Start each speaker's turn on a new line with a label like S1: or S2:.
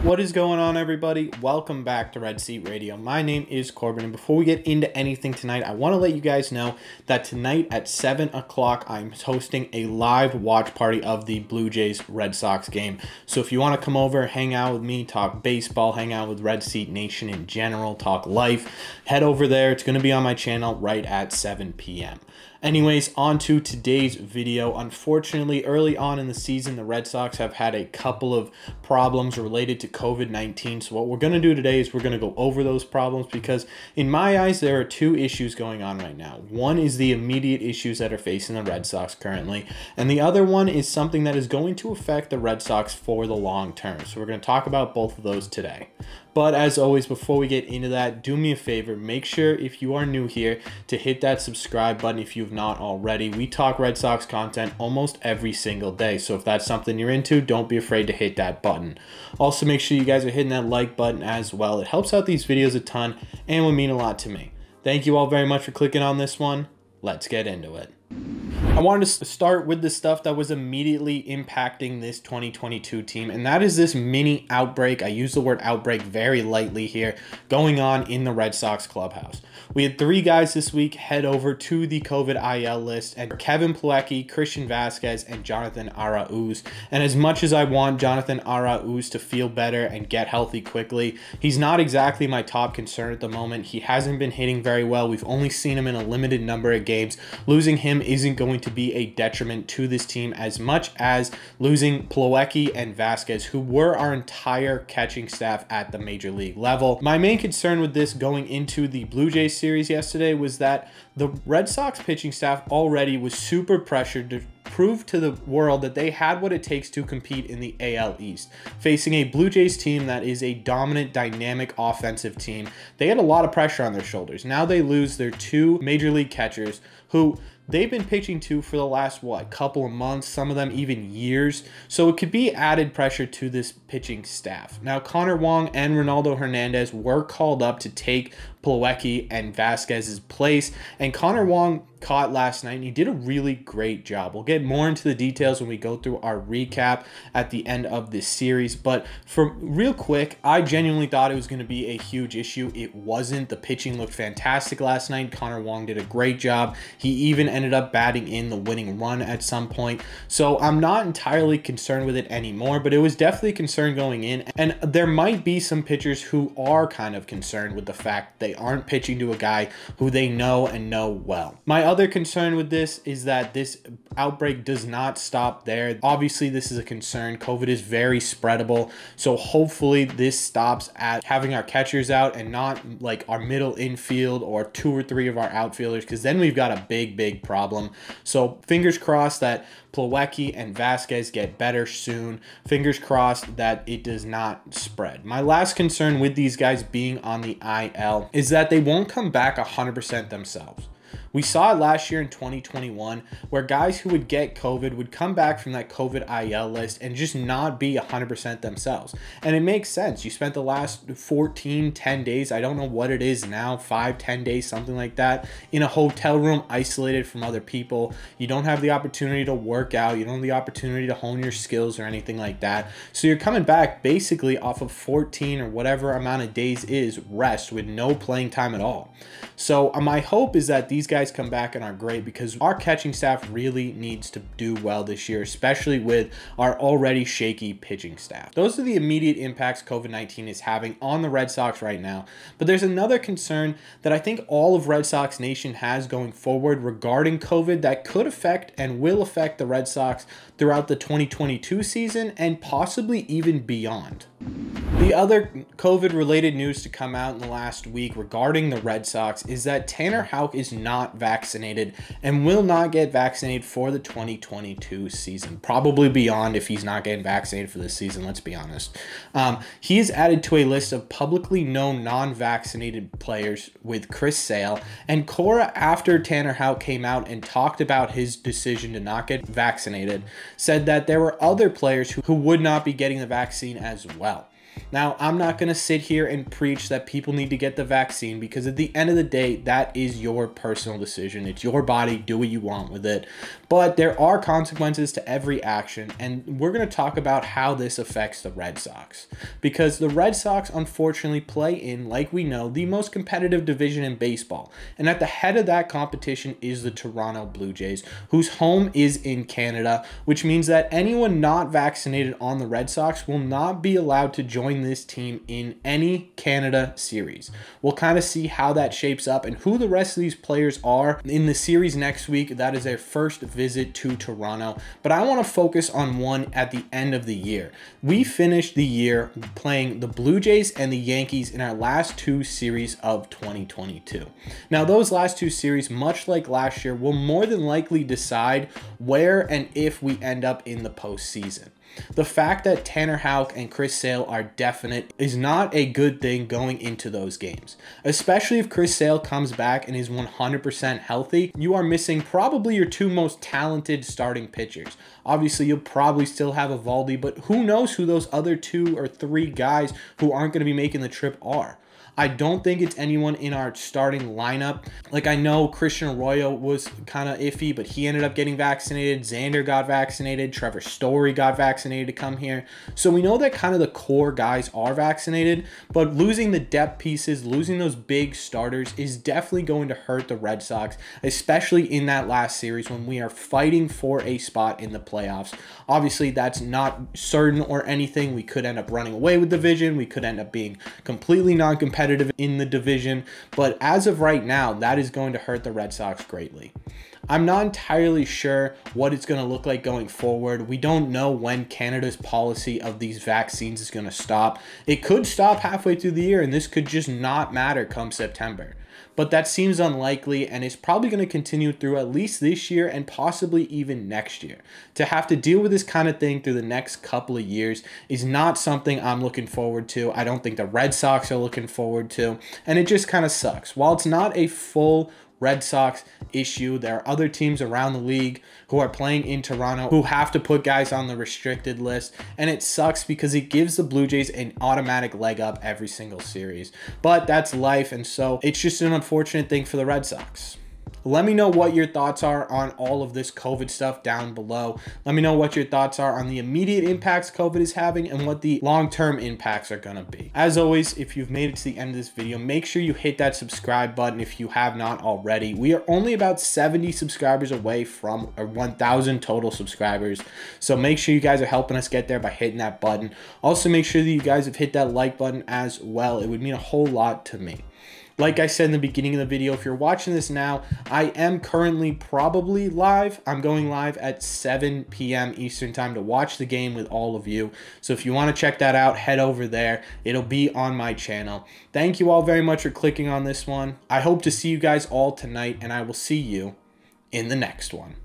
S1: What is going on, everybody? Welcome back to Red Seat Radio. My name is Corbin, and before we get into anything tonight, I want to let you guys know that tonight at 7 o'clock, I'm hosting a live watch party of the Blue Jays Red Sox game. So if you want to come over, hang out with me, talk baseball, hang out with Red Seat Nation in general, talk life, head over there. It's going to be on my channel right at 7 p.m. Anyways, on to today's video. Unfortunately, early on in the season, the Red Sox have had a couple of problems related to COVID-19. So what we're going to do today is we're going to go over those problems because in my eyes, there are two issues going on right now. One is the immediate issues that are facing the Red Sox currently, and the other one is something that is going to affect the Red Sox for the long term. So we're going to talk about both of those today. But as always, before we get into that, do me a favor, make sure if you are new here to hit that subscribe button if you've not already. We talk Red Sox content almost every single day. So if that's something you're into, don't be afraid to hit that button. Also, make sure you guys are hitting that like button as well. It helps out these videos a ton and would mean a lot to me. Thank you all very much for clicking on this one. Let's get into it. I wanted to start with the stuff that was immediately impacting this 2022 team, and that is this mini outbreak. I use the word outbreak very lightly here, going on in the Red Sox clubhouse. We had 3 guys this week head over to the COVID IL list, and Kevin Plawecki, Christian Vasquez, and Jonathan Arauz. And as much as I want Jonathan Arauz to feel better and get healthy quickly, he's not exactly my top concern at the moment. He hasn't been hitting very well. We've only seen him in a limited number of games. Losing him isn't going to be a detriment to this team as much as losing Plawecki and Vasquez, who were our entire catching staff at the major league level. My main concern with this going into the Blue Jays series yesterday was that the Red Sox pitching staff already was super pressured to prove to the world that they had what it takes to compete in the AL East. Facing a Blue Jays team that is a dominant, dynamic offensive team, they had a lot of pressure on their shoulders. Now they lose their 2 major league catchers who they've been pitching to for the last, couple of months, some of them even years. So it could be added pressure to this pitching staff. Now, Connor Wong and Ronaldo Hernandez were called up to take Plawecki and Vasquez's place, and Connor Wong caught last night, and he did a really great job. We'll get more into the details when we go through our recap at the end of this series, but for real quick, I genuinely thought it was going to be a huge issue. It wasn't. The pitching looked fantastic last night. Connor Wong did a great job. He even ended up batting in the winning run at some point, so I'm not entirely concerned with it anymore, but it was definitely a concern going in, and there might be some pitchers who are kind of concerned with the fact they aren't pitching to a guy who they know and know well. My other concern with this is that this outbreak does not stop there. Obviously, this is a concern. COVID is very spreadable, so hopefully this stops at having our catchers out and not like our middle infield or 2 or 3 of our outfielders, because then we've got a big problem. So fingers crossed that Plawecki and Vasquez get better soon. Fingers crossed that it does not spread. My last concern with these guys being on the IL is that they won't come back 100% themselves. We saw it last year in 2021 where guys who would get COVID would come back from that COVID IL list and just not be 100% themselves. And it makes sense. You spent the last 10 days, I don't know what it is now, 5-10 days, something like that, in a hotel room isolated from other people. You don't have the opportunity to work out. You don't have the opportunity to hone your skills or anything like that. So you're coming back basically off of 14 or whatever amount of days is rest with no playing time at all. So my hope is that these guys come back and are great, because our catching staff really needs to do well this year, especially with our already shaky pitching staff. Those are the immediate impacts COVID-19 is having on the Red Sox right now. But there's another concern that I think all of Red Sox Nation has going forward regarding COVID that could affect and will affect the Red Sox throughout the 2022 season and possibly even beyond. The other COVID-related news to come out in the last week regarding the Red Sox is that Tanner Houck is not vaccinated and will not get vaccinated for the 2022 season. Probably beyond if he's not getting vaccinated for this season, let's be honest. He is added to a list of publicly known non-vaccinated players with Chris Sale, and Cora, after Tanner Houck came out and talked about his decision to not get vaccinated, said that there were other players who would not be getting the vaccine as well. Now, I'm not going to sit here and preach that people need to get the vaccine, because at the end of the day, that is your personal decision. It's your body. Do what you want with it. But there are consequences to every action, and we're going to talk about how this affects the Red Sox, because the Red Sox unfortunately play in, like we know, the most competitive division in baseball. And at the head of that competition is the Toronto Blue Jays, whose home is in Canada, which means that anyone not vaccinated on the Red Sox will not be allowed to join this team in any Canada series. We'll kind of see how that shapes up and who the rest of these players are in the series next week. That is their first visit to Toronto, but I want to focus on one at the end of the year. We finished the year playing the Blue Jays and the Yankees in our last two series of 2022. Now, those last two series, much like last year, will more than likely decide where and if we end up in the postseason. The fact that Tanner Houck and Chris Sale are definite is not a good thing going into those games, especially if Chris Sale comes back and is 100% healthy. You are missing probably your two most talented starting pitchers. Obviously, you'll probably still have Eovaldi, but who knows who those other 2 or 3 guys who aren't going to be making the trip are. I don't think it's anyone in our starting lineup. Like, I know Christian Arroyo was kind of iffy, but he ended up getting vaccinated. Xander got vaccinated. Trevor Story got vaccinated to come here. So we know that kind of the core guys are vaccinated, but losing the depth pieces, losing those big starters is definitely going to hurt the Red Sox, especially in that last series when we are fighting for a spot in the playoffs. Obviously, that's not certain or anything. We could end up running away with the division. We could end up being completely non-competitive in the division, but as of right now, that is going to hurt the Red Sox greatly. I'm not entirely sure what it's going to look like going forward. We don't know when Canada's policy of these vaccines is going to stop. It could stop halfway through the year, and this could just not matter come September. But that seems unlikely, and it's probably going to continue through at least this year and possibly even next year. To have to deal with this kind of thing through the next couple of years is not something I'm looking forward to. I don't think the Red Sox are looking forward to, and it just kind of sucks. While it's not a full Red Sox issue, there are other teams around the league who are playing in Toronto who have to put guys on the restricted list, and it sucks because it gives the Blue Jays an automatic leg up every single series. But that's life, and so it's just an unfortunate thing for the Red Sox. Let me know what your thoughts are on all of this COVID stuff down below. Let me know what your thoughts are on the immediate impacts COVID is having and what the long-term impacts are going to be. As always, if you've made it to the end of this video, make sure you hit that subscribe button if you have not already. We are only about 70 subscribers away from our 1,000 total subscribers. So make sure you guys are helping us get there by hitting that button. Also, make sure that you guys have hit that like button as well. It would mean a whole lot to me. Like I said in the beginning of the video, if you're watching this now, I am currently probably live. I'm going live at 7 p.m. Eastern time to watch the game with all of you. So if you want to check that out, head over there. It'll be on my channel. Thank you all very much for clicking on this one. I hope to see you guys all tonight, and I will see you in the next one.